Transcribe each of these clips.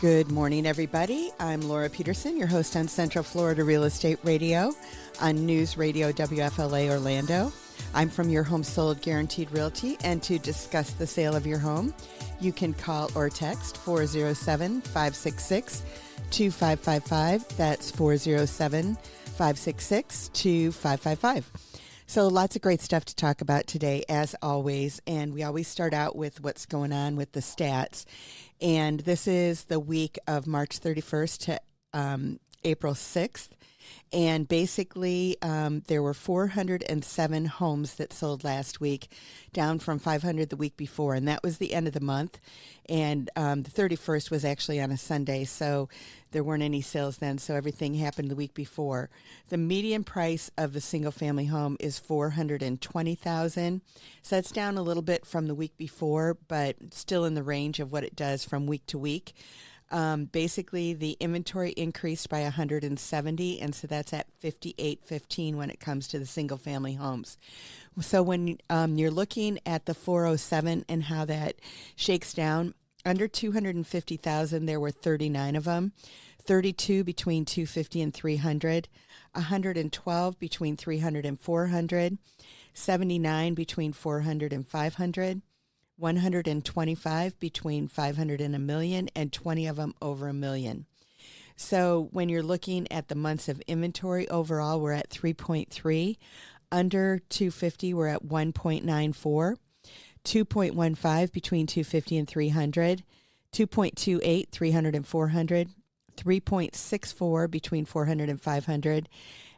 Good morning, everybody. I'm Laura Peterson, your host on Central Florida Real Estate Radio on News Radio WFLA Orlando. I'm from Your Home Sold Guaranteed Realty, and to discuss the sale of your home, you can call or text 407-566-2555. That's 407-566-2555. So lots of great stuff to talk about today, as always, and we always start out with what's going on with the stats. And this is the week of March 31st to April 6th. And basically, there were 407 homes that sold last week, down from 500 the week before. And that was the end of the month. And the 31st was actually on a Sunday, so there weren't any sales then. So everything happened the week before. The median price of the single-family home is $420,000. So that's down a little bit from the week before, but still in the range of what it does from week to week. Basically, the inventory increased by 170, and so that's at 5815 when it comes to the single-family homes. So when you're looking at the 407 and how that shakes down, under 250,000, there were 39 of them, 32 between 250 and 300, 112 between 300 and 400, 79 between 400 and 500, 125 between 500 and a million, and 20 of them over a million. So when you're looking at the months of inventory overall, we're at 3.3. Under 250, we're at 1.94. 2.15 between 250 and 300. 2.28, 300 and 400. 3.64 between 400 and 500.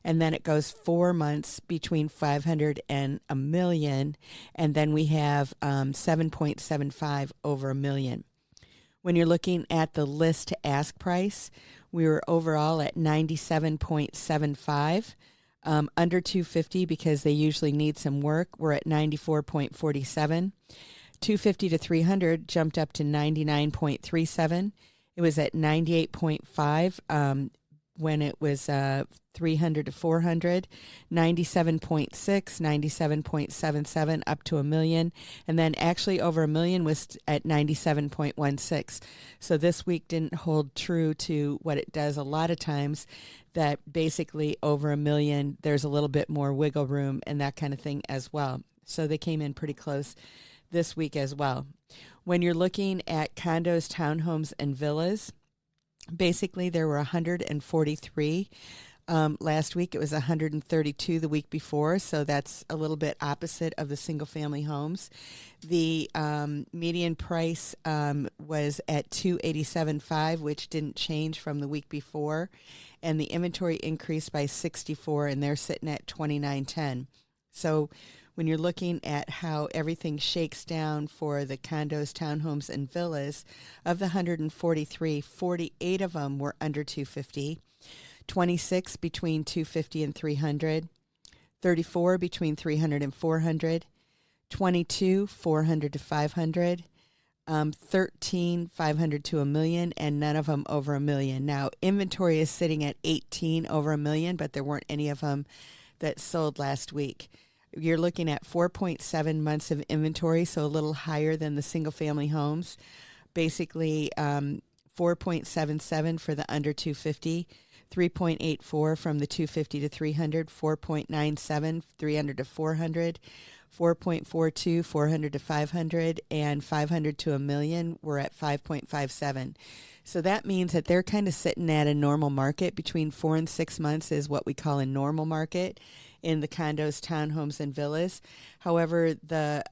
And then it goes 4 months between 500 and a million. And then we have 7.75 over a million. When you're looking at the list to ask price, we were overall at 97.75. Under 250, because they usually need some work, we're at 94.47. 250 to 300 jumped up to 99.37. It was at 98.5 when it was 300 to 400, 97.6, 97.77 up to a million. And then actually over a million was at 97.16. So this week didn't hold true to what it does a lot of times, that basically over a million, there's a little bit more wiggle room and that kind of thing as well. So they came in pretty close this week as well. When you're looking at condos, townhomes, and villas, basically there were 143. Last week it was 132 the week before, so that's a little bit opposite of the single-family homes. The median price was at $287.5, which didn't change from the week before, and the inventory increased by 64, and they're sitting at $29.10. So when you're looking at how everything shakes down for the condos, townhomes, and villas, of the 143, 48 of them were under 250, 26 between 250 and 300, 34 between 300 and 400, 22 400 to 500, 13 500 to a million, and none of them over a million. Now, inventory is sitting at 18 over a million, but there weren't any of them that sold last week. You're looking at 4.7 months of inventory, so a little higher than the single-family homes. Basically, 4.77 for the under 250, 3.84 from the 250 to 300, 4.97, 300 to 400, 4.42, 400 to 500, and 500 to a million. We're at 5.57. So that means that they're kind of sitting at a normal market. Between 4 and 6 months is what we call a normal market in the condos, townhomes, and villas. However, the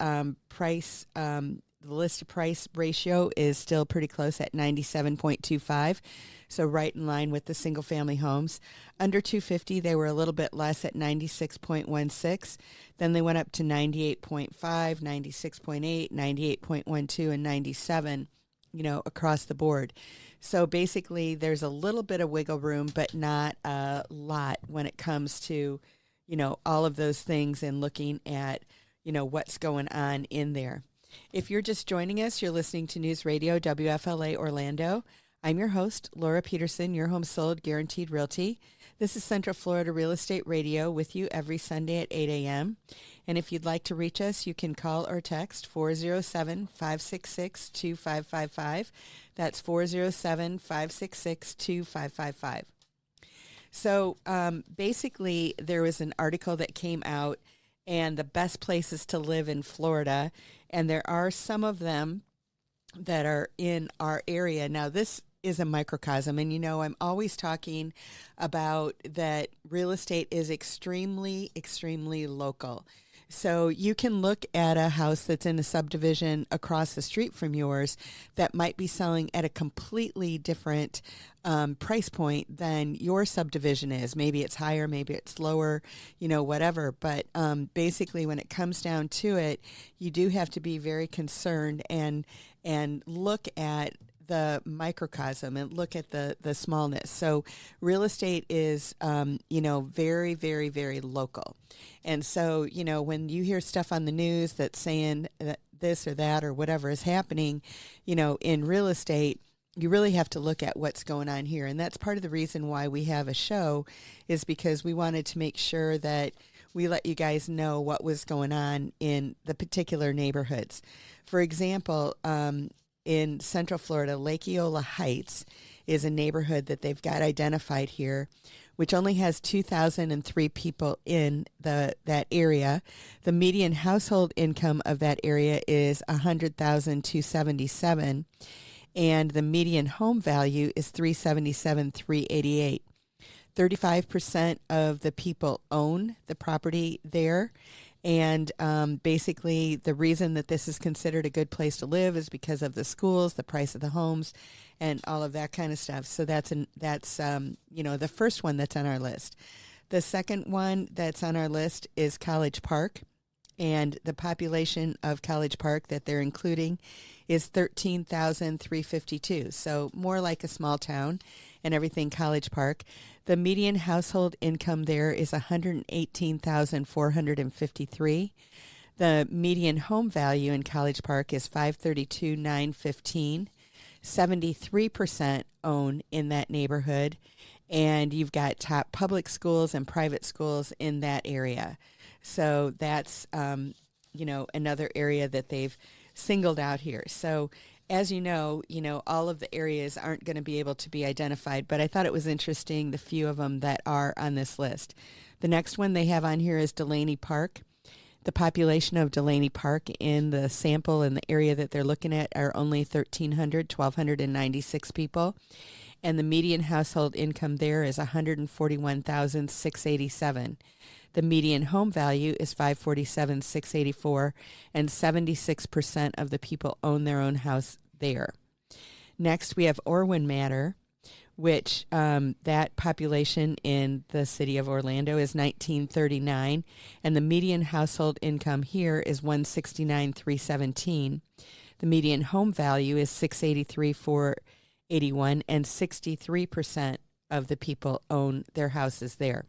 the list to price ratio is still pretty close at 97.25, so right in line with the single family homes. Under 250, they were a little bit less at 96.16. Then they went up to 98.5, 96.8, 98.12, and 97, across the board. So basically, there's a little bit of wiggle room, but not a lot when it comes to, all of those things and looking at, what's going on in there. If you're just joining us, you're listening to News Radio WFLA Orlando. I'm your host, Laura Peterson, your home sold guaranteed realty. This is Central Florida Real Estate Radio with you every Sunday at 8 a.m. And if you'd like to reach us, you can call or text 407-566-2555. That's 407-566-2555. So basically, there was an article that came out and the best places to live in Florida. And there are some of them that are in our area. Now, this is a microcosm, and I'm always talking about that real estate is extremely, extremely local. So you can look at a house that's in a subdivision across the street from yours that might be selling at a completely different price point than your subdivision is. Maybe it's higher, maybe it's lower, whatever. But basically, when it comes down to it, you do have to be very concerned and look at the microcosm and look at the smallness. So real estate is, very, very, very local. And so, when you hear stuff on the news that's saying that this or that or whatever is happening, in real estate, you really have to look at what's going on here. And that's part of the reason why we have a show, is because we wanted to make sure that we let you guys know what was going on in the particular neighborhoods. For example, in Central Florida, Lake Eola Heights is a neighborhood that they've got identified here, which only has 2,003 people in that area. The median household income of that area is $100,277, and the median home value is $377,388. 35% of the people own the property there. And basically, the reason that this is considered a good place to live is because of the schools, the price of the homes, and all of that kind of stuff. So that's the first one that's on our list. The second one that's on our list is College Park, and the population of College Park that they're including is 13,352. So more like a small town and everything. College Park. The median household income there is $118,453. The median home value in College Park is $532,915. 73% own in that neighborhood, and you've got top public schools and private schools in that area. So that's another area that they've singled out here. So as you know, all of the areas aren't going to be able to be identified, but I thought it was interesting, the few of them that are on this list. The next one they have on here is Delaney Park. The population of Delaney Park in the sample in the area that they're looking at are only 1,296 people. And the median household income there is $141,687. The median home value is $547,684, and 76% of the people own their own house there. Next, we have Orwin Manor, which that population in the city of Orlando is 1939, and the median household income here is $169,317. The median home value is $683,481, and 63% of the people own their houses there.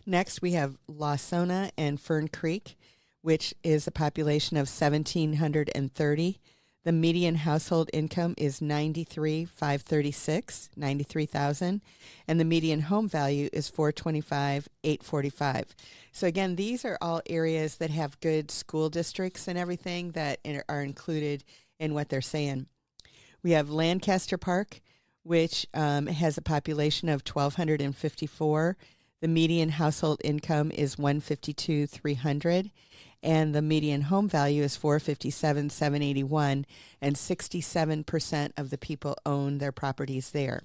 Next, we have Lawsona and Fern Creek, which is a population of 1,730. The median household income is $93,536, and the median home value is $425,845. So again, these are all areas that have good school districts and everything that are included in what they're saying. We have Lancaster Park, which has a population of 1,254. The median household income is $152,300, and the median home value is $457,781, and 67% of the people own their properties there.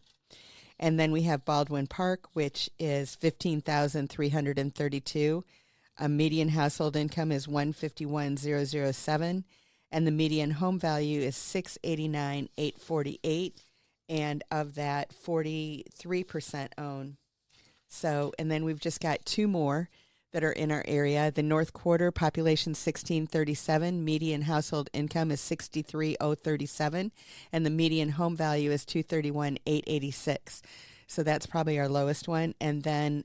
And then we have Baldwin Park, which is 15,332. A median household income is $151,007, and the median home value is $689,848, and of that, 43% own. So, and then we've just got two more that are in our area. The North Quarter, population 1,637, median household income is $63,037, and the median home value is $231,886. So that's probably our lowest one. And then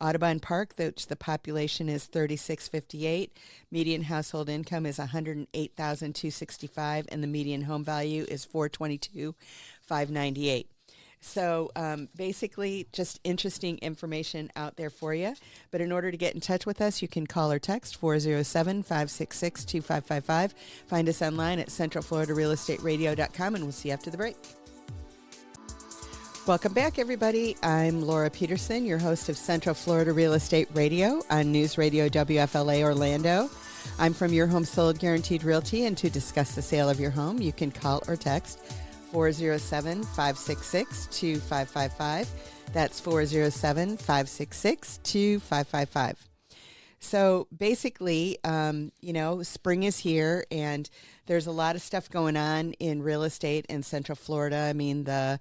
Audubon Park, which the population is 3658. Median household income is 108,265, and the median home value is 422,598. So basically, just interesting information out there for you. But in order to get in touch with us, you can call or text 407-566-2555. Find us online at centralfloridarealestateradio.com, and we'll see you after the break. Welcome back, everybody. I'm Laura Peterson, your host of Central Florida Real Estate Radio on News Radio WFLA Orlando. I'm from Your Home Sold Guaranteed Realty, and to discuss the sale of your home, you can call or text 407-566-2555. That's 407-566-2555. So basically, spring is here, and there's a lot of stuff going on in real estate in Central Florida. I mean, the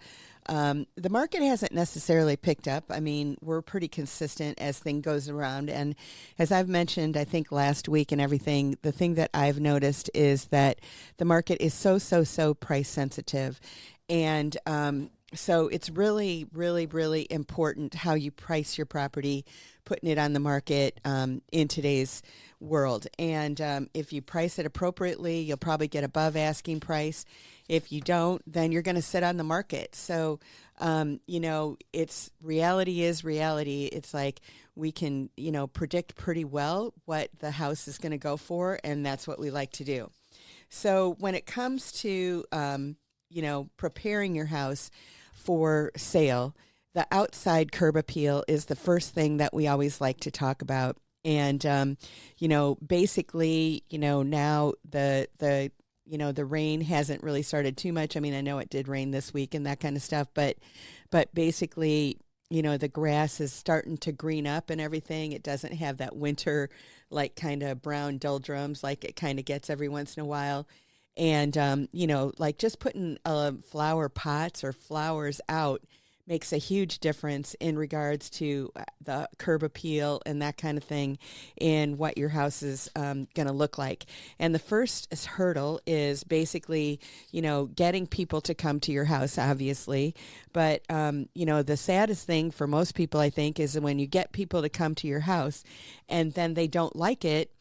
market hasn't necessarily picked up. I mean, we're pretty consistent as thing goes around. And as I've mentioned, I think last week and everything, the thing that I've noticed is that the market is so price sensitive. And so it's really, really, really important how you price your property, putting it on the market in today's world. And if you price it appropriately, you'll probably get above asking price. If you don't, then you're going to sit on the market. So, it's reality is reality. It's like we can, predict pretty well what the house is going to go for, and that's what we like to do. So when it comes to, preparing your house for sale, the outside curb appeal is the first thing that we always like to talk about. And, basically, now the rain hasn't really started too much. I mean, I know it did rain this week and that kind of stuff, but basically, the grass is starting to green up and everything. It doesn't have that winter, like kind of brown doldrums like it kind of gets every once in a while. And, like just putting flower pots or flowers out makes a huge difference in regards to the curb appeal and that kind of thing in what your house is going to look like. And the first hurdle is basically, getting people to come to your house, obviously. But, the saddest thing for most people, I think, is when you get people to come to your house and then they don't like it.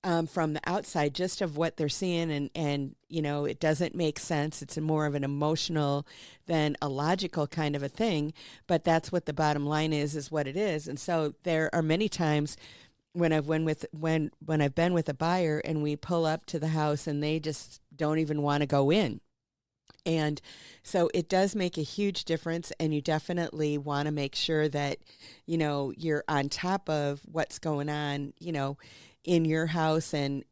From the outside, just of what they're seeing, and it doesn't make sense. It's more of an emotional than a logical kind of a thing, but that's what the bottom line is what it is. And so there are many times when I've been with a buyer and we pull up to the house and they just don't even want to go in. And so it does make a huge difference, and you definitely want to make sure that, you're on top of what's going on, in your house and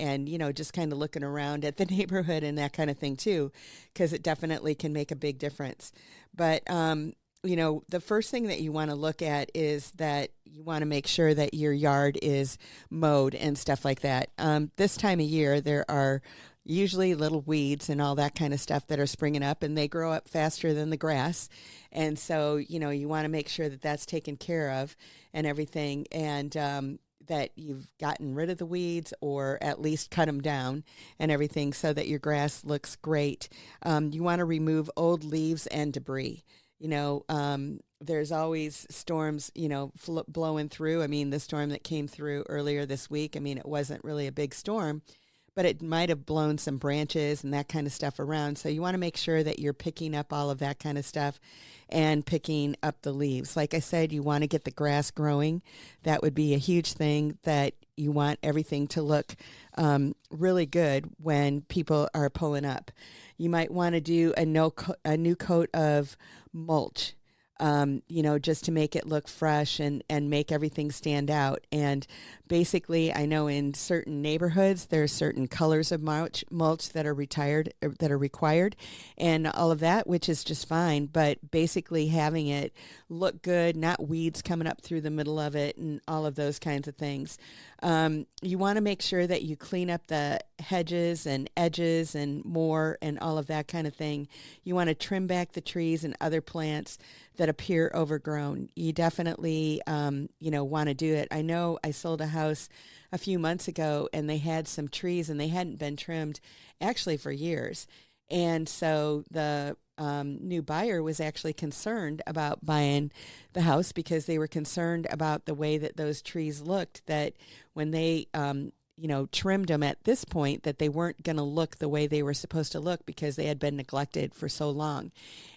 just kind of looking around at the neighborhood and that kind of thing too, because it definitely can make a big difference. But, the first thing that you want to look at is that you want to make sure that your yard is mowed and stuff like that. This time of year, there are usually little weeds and all that kind of stuff that are springing up, and they grow up faster than the grass. And so, you want to make sure that that's taken care of and everything. And, that you've gotten rid of the weeds or at least cut them down and everything so that your grass looks great. You want to remove old leaves and debris. There's always storms, blowing through. I mean, the storm that came through earlier this week, I mean, it wasn't really a big storm, but it might have blown some branches and that kind of stuff around. So you want to make sure that you're picking up all of that kind of stuff and picking up the leaves. Like I said, you want to get the grass growing. That would be a huge thing, that you want everything to look really good when people are pulling up. You might want to do a new coat of mulch. Just to make it look fresh and make everything stand out. And basically, I know in certain neighborhoods, there are certain colors of mulch that are required and all of that, which is just fine. But basically having it look good, not weeds coming up through the middle of it and all of those kinds of things. You want to make sure that you clean up the hedges and edges and more and all of that kind of thing. You want to trim back the trees and other plants that appear overgrown. You definitely, want to do it. I know I sold a house a few months ago and they had some trees and they hadn't been trimmed actually for years. And so the new buyer was actually concerned about buying the house because they were concerned about the way that those trees looked, that when they trimmed them at this point, that they weren't going to look the way they were supposed to look because they had been neglected for so long.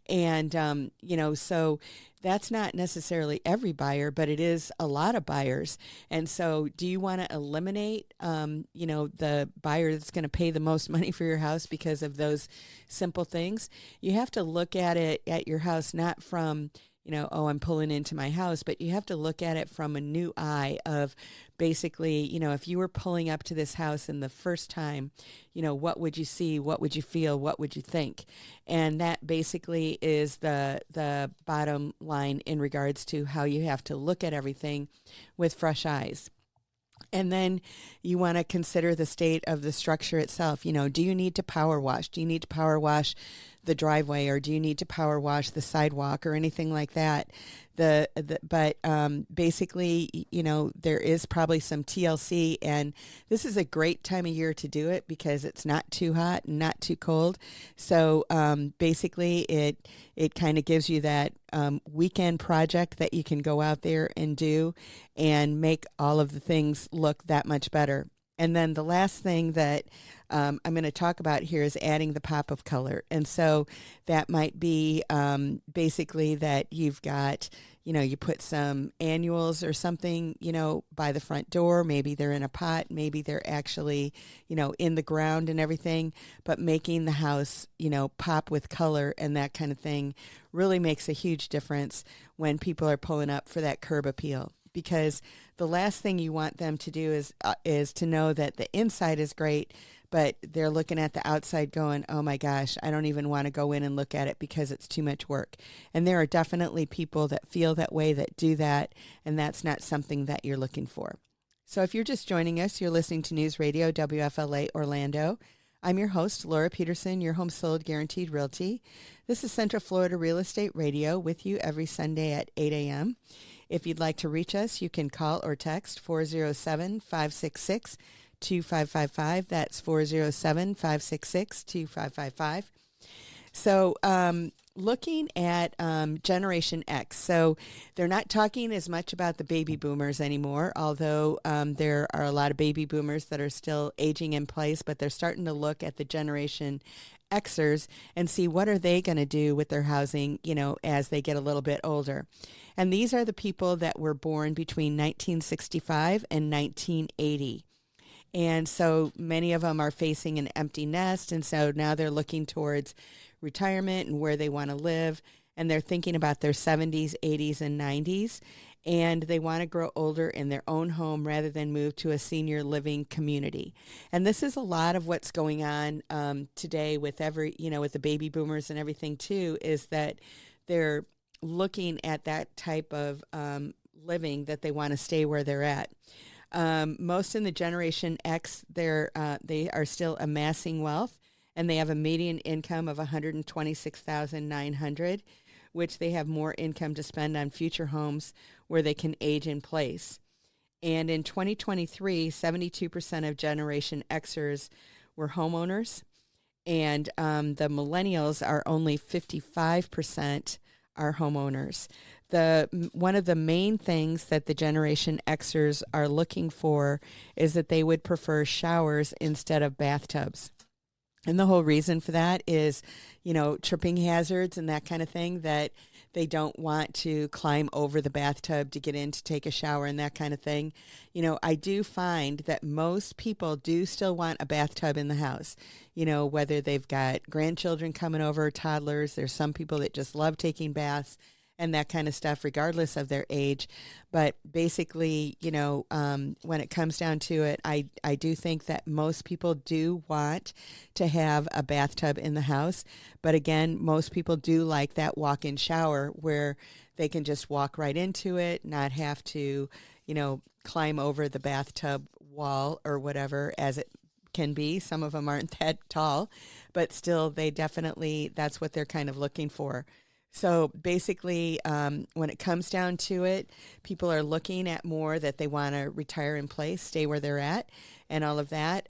And, so that's not necessarily every buyer, but it is a lot of buyers. And so do you want to eliminate, the buyer that's going to pay the most money for your house because of those simple things? You have to look at it at your house, not from, I'm pulling into my house, but you have to look at it from a new eye of basically, if you were pulling up to this house and the first time, what would you see? What would you feel? What would you think? And that basically is the bottom line in regards to how you have to look at everything with fresh eyes. And then you want to consider the state of the structure itself. Do you need to power wash? Do you need to power wash the driveway, or do you need to power wash the sidewalk or anything like that? But basically, there is probably some TLC, and this is a great time of year to do it because it's not too hot and not too cold. So basically, it kind of gives you that weekend project that you can go out there and do and make all of the things look that much better. And then the last thing that I'm going to talk about here is adding the pop of color. And so that might be basically that you've got, you put some annuals or something, by the front door. Maybe they're in a pot. Maybe they're actually, in the ground and everything. But making the house, pop with color and that kind of thing really makes a huge difference when people are pulling up for that curb appeal. Because the last thing you want them to do is to know that the inside is great, but they're looking at the outside going, oh my gosh, I don't even want to go in and look at it because it's too much work. And there are definitely people that feel that way, that do that, and that's not something that you're looking for. So if you're just joining us, you're listening to News Radio WFLA Orlando. I'm your host, Laura Peterson, your home sold guaranteed realty. This is Central Florida Real Estate Radio with you every Sunday at 8 a.m. If you'd like to reach us, you can call or text 407-566-2555. That's 407-566-2555. So looking at Generation X. So they're not talking as much about the baby boomers anymore, although there are a lot of baby boomers that are still aging in place, but they're starting to look at the Generation Xers and see what are they going to do with their housing, as they get a little bit older. And these are the people that were born between 1965 and 1980. And so many of them are facing an empty nest. And so now they're looking towards retirement and where they want to live. And they're thinking about their 70s, 80s, and 90s. And they want to grow older in their own home rather than move to a senior living community. And this is a lot of what's going on today with with the baby boomers and everything too, is that they're looking at that type of living, that they want to stay where they're at. Most in the Generation X, they are still amassing wealth, and they have a median income of $126,900, which they have more income to spend on future homes where they can age in place. And in 2023, 72% of Generation Xers were homeowners, and the millennials are only 55% are homeowners. One of the main things that the Generation Xers are looking for is that they would prefer showers instead of bathtubs. And the whole reason for that is, tripping hazards and that kind of thing, that they don't want to climb over the bathtub to get in to take a shower and that kind of thing. I do find that most people do still want a bathtub in the house, whether they've got grandchildren coming over, toddlers. There's some people that just love taking baths and that kind of stuff, regardless of their age. But basically, when it comes down to it, I do think that most people do want to have a bathtub in the house. But again, most people do like that walk-in shower where they can just walk right into it, not have to, climb over the bathtub wall or whatever, as it can be. Some of them aren't that tall, but still, that's what they're kind of looking for. So basically, when it comes down to it, people are looking at more that they want to retire in place, stay where they're at, and all of that.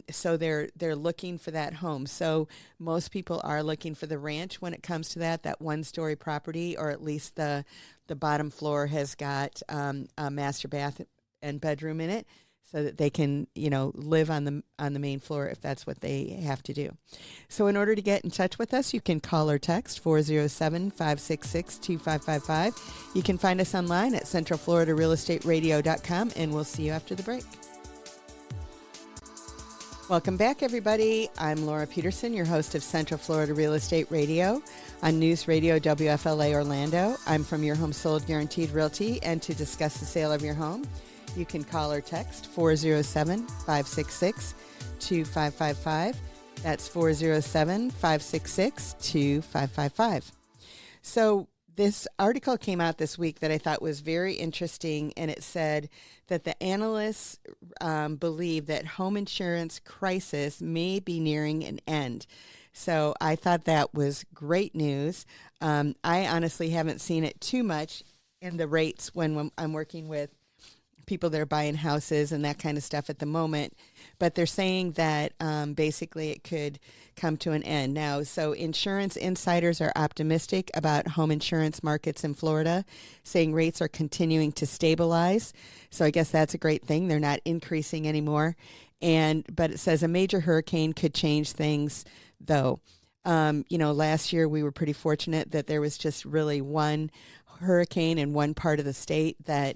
So they're looking for that home. So most people are looking for the ranch when it comes to that one-story property, or at least the bottom floor has got a master bath and bedroom in it, so that they can, live on the main floor if that's what they have to do. So in order to get in touch with us, you can call or text 407-566-2555. You can find us online at centralfloridarealestateradio.com, and we'll see you after the break. Welcome back, everybody. I'm Laura Peterson, your host of Central Florida Real Estate Radio on News Radio WFLA Orlando. I'm from Your Home Sold Guaranteed Realty, and to discuss the sale of your home, you can call or text 407-566-2555. That's 407-566-2555. So this article came out this week that I thought was very interesting, and it said that the analysts believe that home insurance crisis may be nearing an end. So I thought that was great news. I honestly haven't seen it too much in the rates when I'm working with people that are buying houses and that kind of stuff at the moment, but they're saying that basically it could come to an end now. So insurance insiders are optimistic about home insurance markets in Florida, saying rates are continuing to stabilize. So I guess that's a great thing. They're not increasing anymore. But it says a major hurricane could change things, though. Last year we were pretty fortunate that there was just really one hurricane in one part of the state that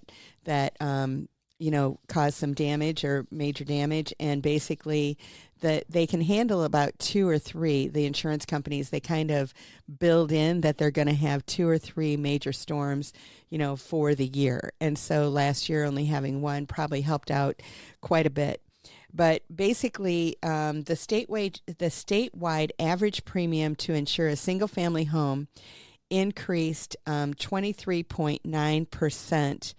caused some damage or major damage, and basically that they can handle about two or three. The insurance companies, they kind of build in that they're going to have two or three major storms, for the year. And so last year only having one probably helped out quite a bit. But basically, the statewide average premium to insure a single-family home increased 23.9%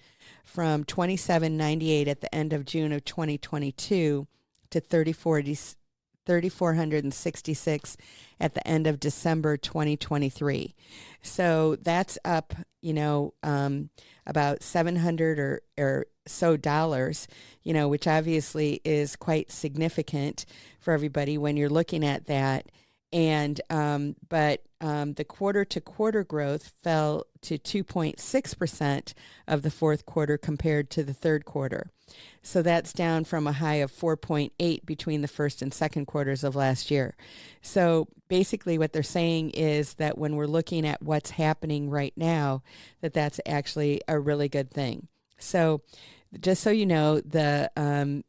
from $27.98 at the end of June of 2022 to $3,466 at the end of December 2023. So that's up, about $700 or so dollars, which obviously is quite significant for everybody when you're looking at that. And but the quarter-to-quarter growth fell to 2.6% of the fourth quarter compared to the third quarter. So that's down from a high of 4.8 between the first and second quarters of last year. So basically what they're saying is that when we're looking at what's happening right now, that's actually a really good thing. So just so you know, the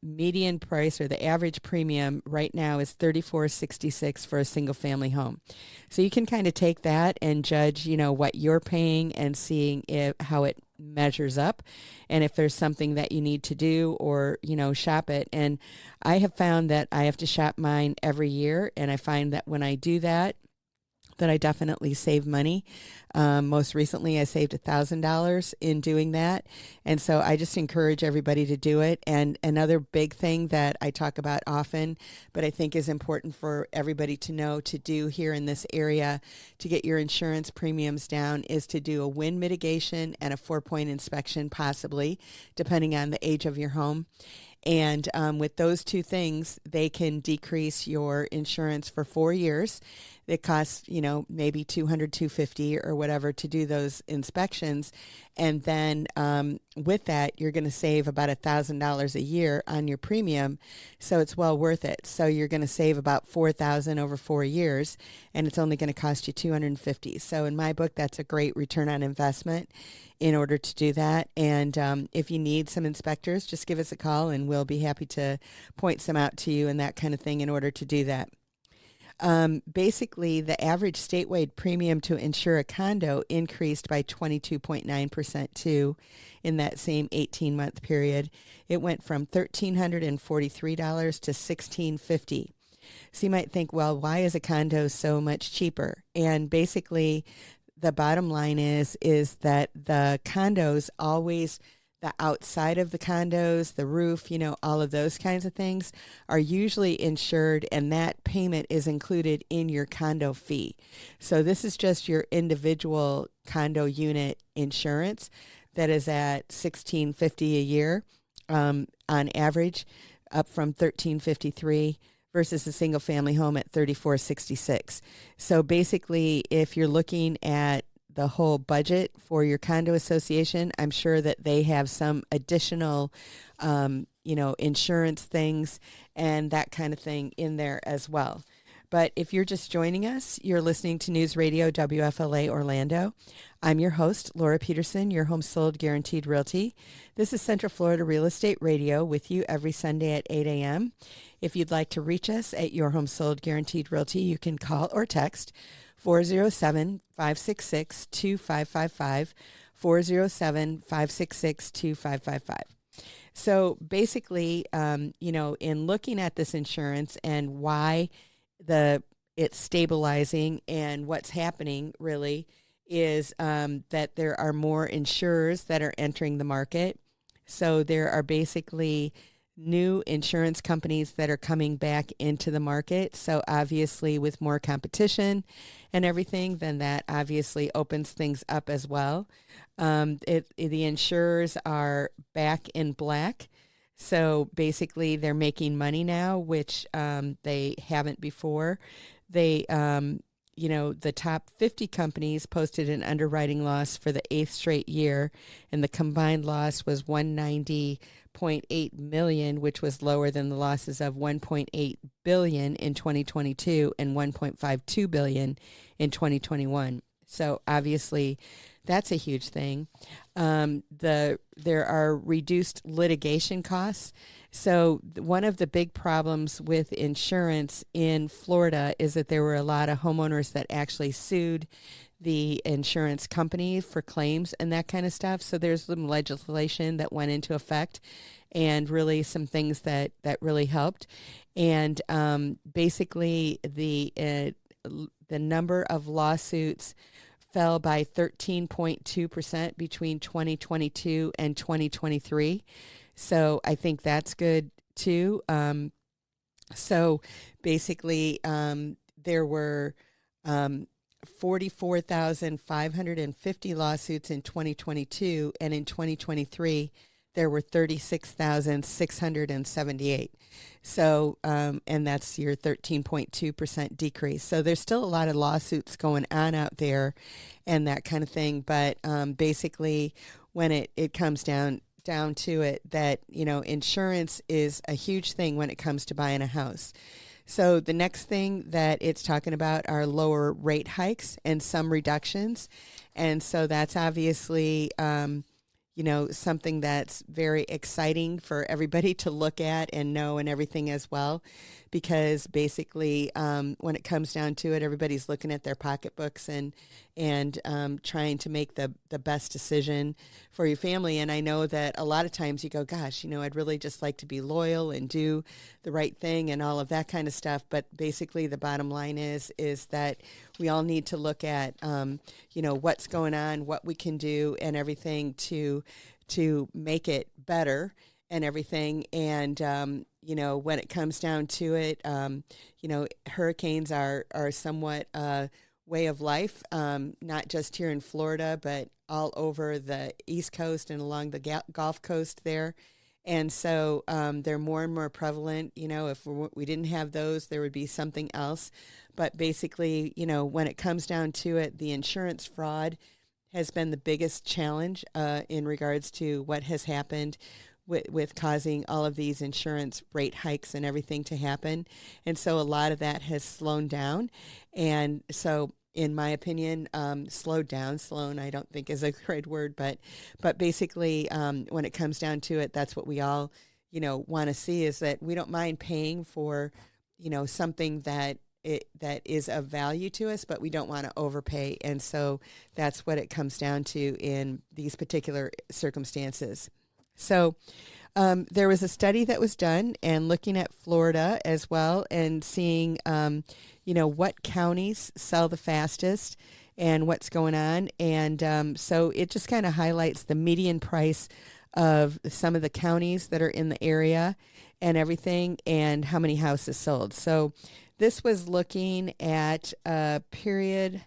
median price or the average premium right now is $34.66 for a single family home. So you can kind of take that and judge, what you're paying and seeing how it measures up, and if there's something that you need to do or, shop it. And I have found that I have to shop mine every year, and I find that when I do that I definitely save money. Most recently, I saved $1,000 in doing that. And so I just encourage everybody to do it. And another big thing that I talk about often, but I think is important for everybody to know to do here in this area to get your insurance premiums down is to do a wind mitigation and a 4-point inspection, possibly, depending on the age of your home. And with those two things, they can decrease your insurance for 4 years. It costs, maybe $200, $250 or whatever to do those inspections. And then with that, you're going to save about $1,000 a year on your premium. So it's well worth it. So you're going to save about $4,000 over 4 years, and it's only going to cost you $250. So in my book, that's a great return on investment in order to do that. And if you need some inspectors, just give us a call and we'll be happy to point some out to you and that kind of thing in order to do that. Basically, the average statewide premium to insure a condo increased by 22.9% too in that same 18-month period. It went from $1,343 to $1,650. So you might think, well, why is a condo so much cheaper? And basically, the bottom line is that the condos always, the outside of the condos, the roof, all of those kinds of things are usually insured, and that payment is included in your condo fee. So this is just your individual condo unit insurance that is at $1,650 a year on average, up from $1,353 versus a single family home at $3,466. So basically, if you're looking at the whole budget for your condo association, I'm sure that they have some additional, insurance things and that kind of thing in there as well. But if you're just joining us, you're listening to News Radio WFLA Orlando. I'm your host, Laura Peterson, your home sold guaranteed realty. This is Central Florida Real Estate Radio with you every Sunday at 8 a.m. If you'd like to reach us at Your Home Sold Guaranteed Realty, you can call or text 407-566-2555, 407-566-2555. So basically, in looking at this insurance and why it's stabilizing and what's happening really is that there are more insurers that are entering the market. So there are basically new insurance companies that are coming back into the market. So obviously with more competition and everything, then that obviously opens things up as well. The insurers are back in black. So basically they're making money now, which they haven't before. They, the top 50 companies posted an underwriting loss for the 8th straight year, and the combined loss was $190.8 million, which was lower than the losses of $1.8 billion in 2022 and $1.52 billion in 2021. So obviously that's a huge thing. There are reduced litigation costs. So one of the big problems with insurance in Florida is that there were a lot of homeowners that actually sued the insurance company for claims and that kind of stuff. So there's some legislation that went into effect and really some things that really helped. And basically the number of lawsuits fell by 13.2% between 2022 and 2023. So I think that's good too. So basically, there were 44,550 lawsuits in 2022, and in 2023, there were 36,678. So, and that's your 13.2% decrease. So there's still a lot of lawsuits going on out there and that kind of thing. But basically, when it comes down to it, that, insurance is a huge thing when it comes to buying a house. So the next thing that it's talking about are lower rate hikes and some reductions. And so that's obviously, something that's very exciting for everybody to look at and know and everything as well, because basically when it comes down to it, everybody's looking at their pocketbooks and trying to make the best decision for your family. And I know that a lot of times you go, gosh, I'd really just like to be loyal and do the right thing and all of that kind of stuff. But basically the bottom line is that we all need to look at, what's going on, what we can do and everything to make it better and everything. And, when it comes down to it, hurricanes are somewhat way of life, not just here in Florida, but all over the East Coast and along the Gulf Coast there. And so they're more and more prevalent. If we didn't have those, there would be something else. But basically, when it comes down to it, the insurance fraud has been the biggest challenge in regards to what has happened with causing all of these insurance rate hikes and everything to happen. And so a lot of that has slowed down. And so in my opinion, slowed down. Slown, I don't think is a great word, but basically, when it comes down to it, that's what we all, want to see, is that we don't mind paying for, something that is of value to us, but we don't want to overpay. And so that's what it comes down to in these particular circumstances. So there was a study that was done and looking at Florida as well and seeing, what counties sell the fastest and what's going on. And so it just kind of highlights the median price of some of the counties that are in the area and everything, and how many houses sold. So this was looking at a period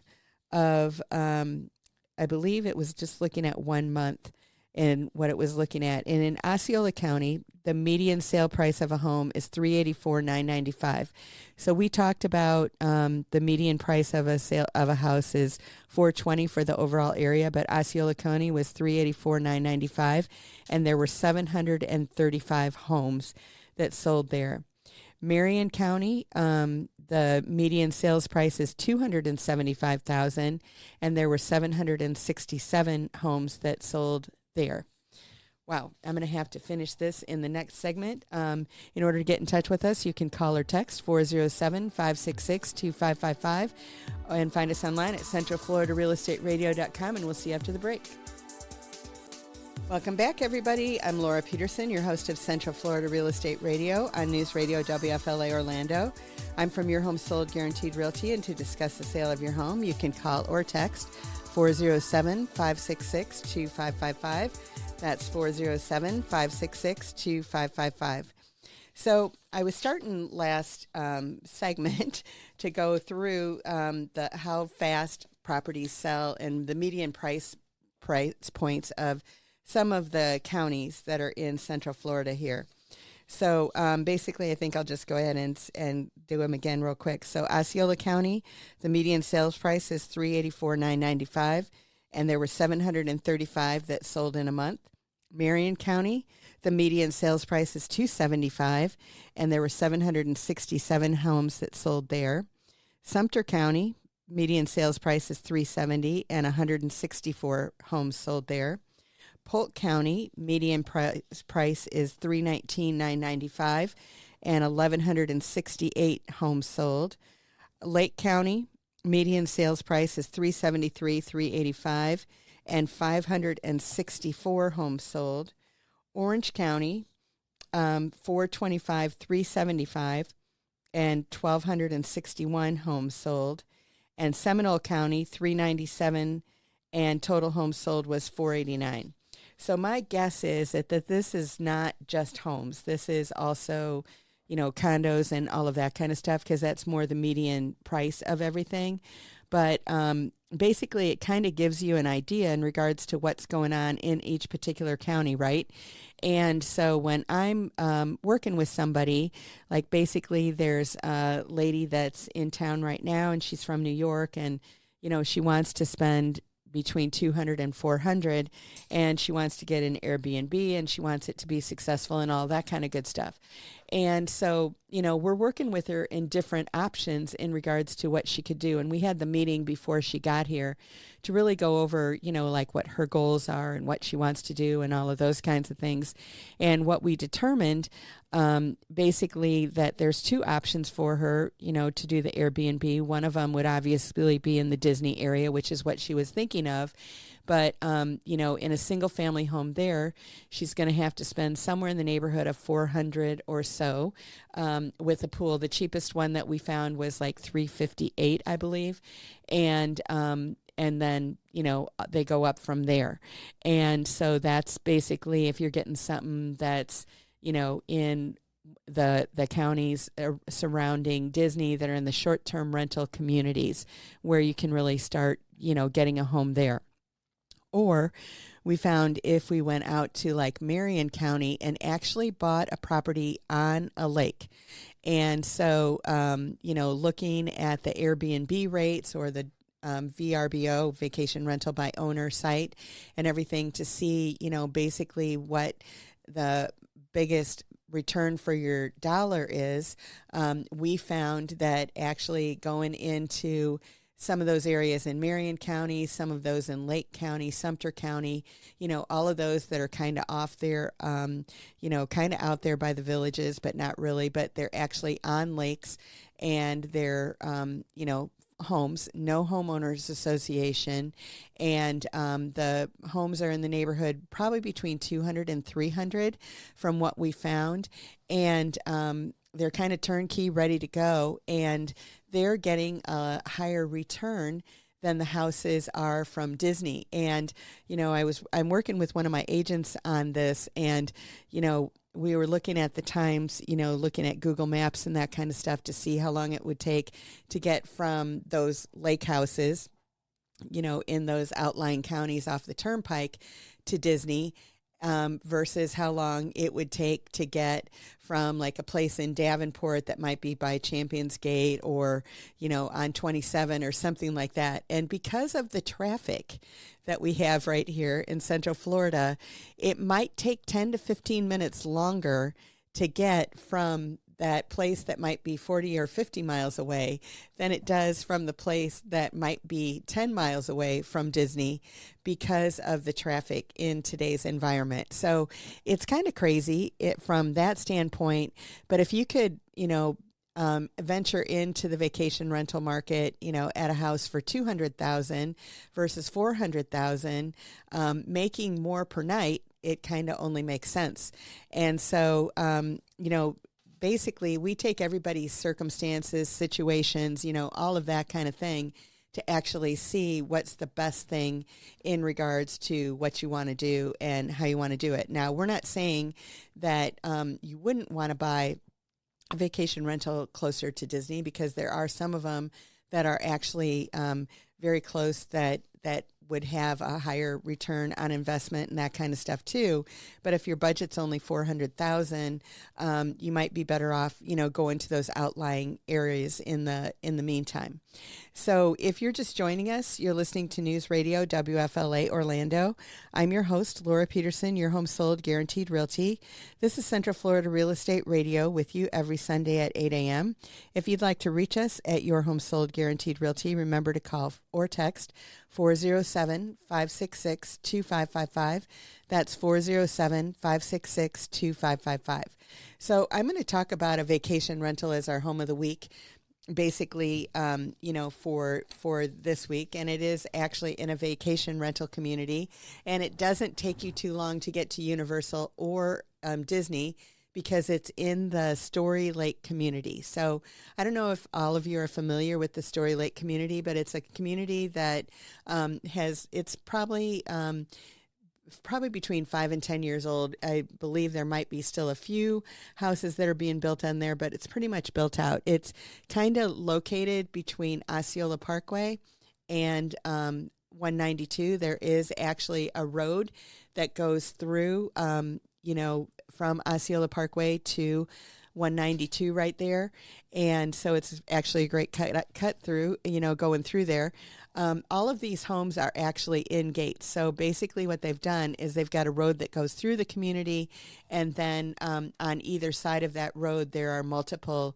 of, I believe it was just looking at 1 month in what it was looking at. And in Osceola County, the median sale price of a home is $384,995. So we talked about the median price of a house is $420 for the overall area, but Osceola County was $384,995, and there were 735 homes that sold there. Marion County, the median sales price is $275,000, and there were 767 homes that sold there. Wow, I'm going to have to finish this in the next segment. In order to get in touch with us, you can call or text 407-566-2555 and find us online at centralfloridarealestateradio.com, and we'll see you after the break. Welcome back, everybody. I'm Laura Peterson, your host of Central Florida Real Estate Radio on News Radio WFLA Orlando. I'm from Your Home Sold Guaranteed Realty, and to discuss the sale of your home, you can call or text 407-566-2555. That's 407-566-2555. So I was starting last segment to go through how fast properties sell and the median price points of some of the counties that are in Central Florida here. So basically, I think I'll just go ahead and do them again real quick. So Osceola County, the median sales price is $384,995, and there were 735 that sold in a month. Marion County, the median sales price is $275, and there were 767 homes that sold there. Sumter County, median sales price is $370, and 164 homes sold there. Polk County, median price is $319,995, and 1,168 homes sold. Lake County, median sales price is $373,385, and 564 homes sold. Orange County, $425,375, and 1,261 homes sold. And Seminole County, $397, and total homes sold was 489. So my guess is that this is not just homes. This is also, condos and all of that kind of stuff, because that's more the median price of everything. But basically, it kind of gives you an idea in regards to what's going on in each particular county, right? And so when I'm working with somebody, like basically there's a lady that's in town right now, and she's from New York, and, she wants to spend between $200 and $400, and she wants to get an Airbnb, and she wants it to be successful and all that kind of good stuff. And so, we're working with her in different options in regards to what she could do. And we had the meeting before she got here to really go over, like what her goals are and what she wants to do and all of those kinds of things. And what we determined, basically, that there's two options for her, to do the Airbnb. One of them would obviously be in the Disney area, which is what she was thinking of. But, in a single family home there, she's going to have to spend somewhere in the neighborhood of $400 or so with a pool. The cheapest one that we found was like $358, I believe. And then, they go up from there. And so that's basically if you're getting something that's, in the counties surrounding Disney that are in the short-term rental communities where you can really start, getting a home there. Or we found if we went out to like Marion County and actually bought a property on a lake. And so, looking at the Airbnb rates or the VRBO, Vacation Rental by Owner site, and everything to see, basically what the biggest return for your dollar is, we found that actually going into some of those areas in Marion County, some of those in Lake County, Sumter County, all of those that are kind of off there, kind of out there by the villages, but not really, but they're actually on lakes, and they're, homes, no homeowners association, and the homes are in the neighborhood probably between 200 and 300 from what we found, and they're kind of turnkey, ready to go, and they're getting a higher return than the houses are from Disney. And, I'm working with one of my agents on this, and, we were looking at the times, looking at Google Maps and that kind of stuff to see how long it would take to get from those lake houses, in those outlying counties off the turnpike to Disney, versus how long it would take to get from like a place in Davenport that might be by Champions Gate or, on 27 or something like that. And because of the traffic that we have right here in Central Florida, it might take 10 to 15 minutes longer to get from that place that might be 40 or 50 miles away than it does from the place that might be 10 miles away from Disney because of the traffic in today's environment. So it's kind of crazy from that standpoint. But if you could, venture into the vacation rental market, at a house for $200,000 versus $400,000, making more per night, it kind of only makes sense. And so, basically, we take everybody's circumstances, situations, all of that kind of thing to actually see what's the best thing in regards to what you want to do and how you want to do it. Now, we're not saying that you wouldn't want to buy a vacation rental closer to Disney, because there are some of them that are actually very close that would have a higher return on investment and that kind of stuff too. But if your budget's only $400,000, you might be better off, going to those outlying areas in the meantime. So if you're just joining us, you're listening to News Radio WFLA Orlando. I'm your host, Laura Peterson, your home sold guaranteed realty. This is Central Florida Real Estate Radio with you every Sunday at 8 a.m. If you'd like to reach us at your home sold guaranteed realty, remember to call or text 407-566-2555. That's 407-566-2555. So I'm going to talk about a vacation rental as our home of the week, basically, for this week. And it is actually in a vacation rental community. And it doesn't take you too long to get to Universal or Disney, because it's in the Story Lake community. So I don't know if all of you are familiar with the Story Lake community, but it's a community that it's probably between 5 and 10 years old. I believe there might be still a few houses that are being built on there, but it's pretty much built out. It's kind of located between Osceola Parkway and 192. There is actually a road that goes through, from Osceola Parkway to 192 right there. And so it's actually a great cut through, going through there. All of these homes are actually in gates. So basically what they've done is they've got a road that goes through the community, and then on either side of that road, there are multiple,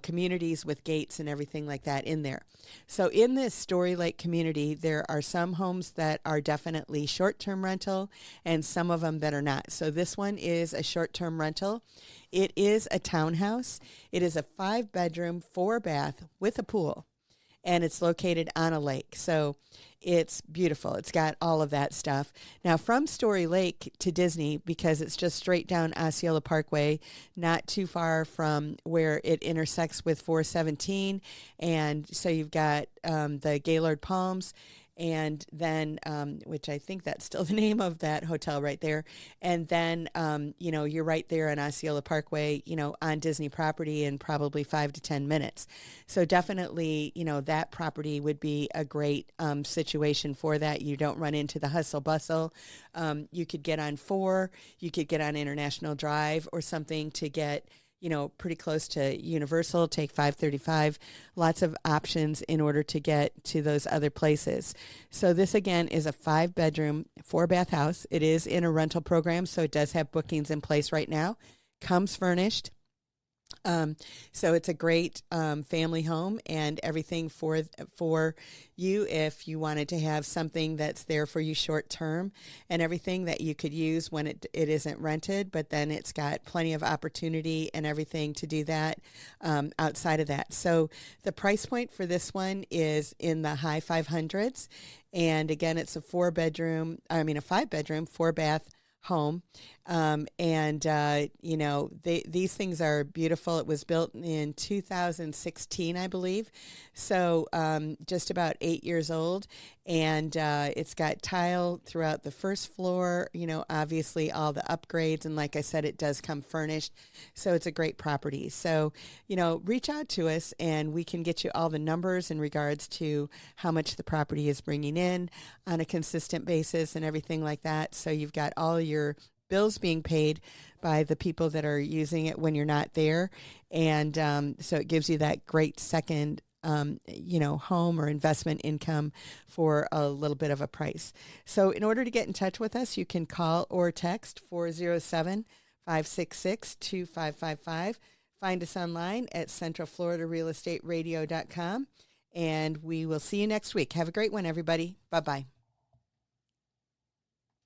communities with gates and everything like that in there. So in this Story Lake community, there are some homes that are definitely short-term rental and some of them that are not. So this one is a short-term rental. It is a townhouse. It is a 5-bedroom, 4-bath with a pool, and it's located on a lake. So it's beautiful. It's got all of that stuff. Now, from Story Lake to Disney, because it's just straight down Osceola Parkway, not too far from where it intersects with 417. And so you've got the Gaylord Palms, and then, which I think that's still the name of that hotel right there. And then, you're right there on Osceola Parkway, on Disney property in probably 5 to 10 minutes. So definitely, that property would be a great situation for that. You don't run into the hustle bustle. You could get on 4, you could get on International Drive or something to get pretty close to Universal, take 535, lots of options in order to get to those other places. So this, again, is a 5-bedroom, 4-bath house. It is in a rental program, so it does have bookings in place right now. Comes furnished. So it's a great family home and everything for you if you wanted to have something that's there for you short term and everything that you could use when it isn't rented, but then it's got plenty of opportunity and everything to do that outside of that. So the price point for this one is in the high 500s. And again, it's a 5-bedroom, 4-bath home. These things are beautiful. It was built in 2016, I believe. So just about 8 years old. And it's got tile throughout the first floor, obviously all the upgrades. And like I said, it does come furnished. So it's a great property. So, reach out to us and we can get you all the numbers in regards to how much the property is bringing in on a consistent basis and everything like that. So you've got all your bills being paid by the people that are using it when you're not there. And so it gives you that great second, home or investment income for a little bit of a price. So in order to get in touch with us, you can call or text 407-566-2555. Find us online at centralfloridarealestateradio.com. And we will see you next week. Have a great one, everybody. Bye-bye.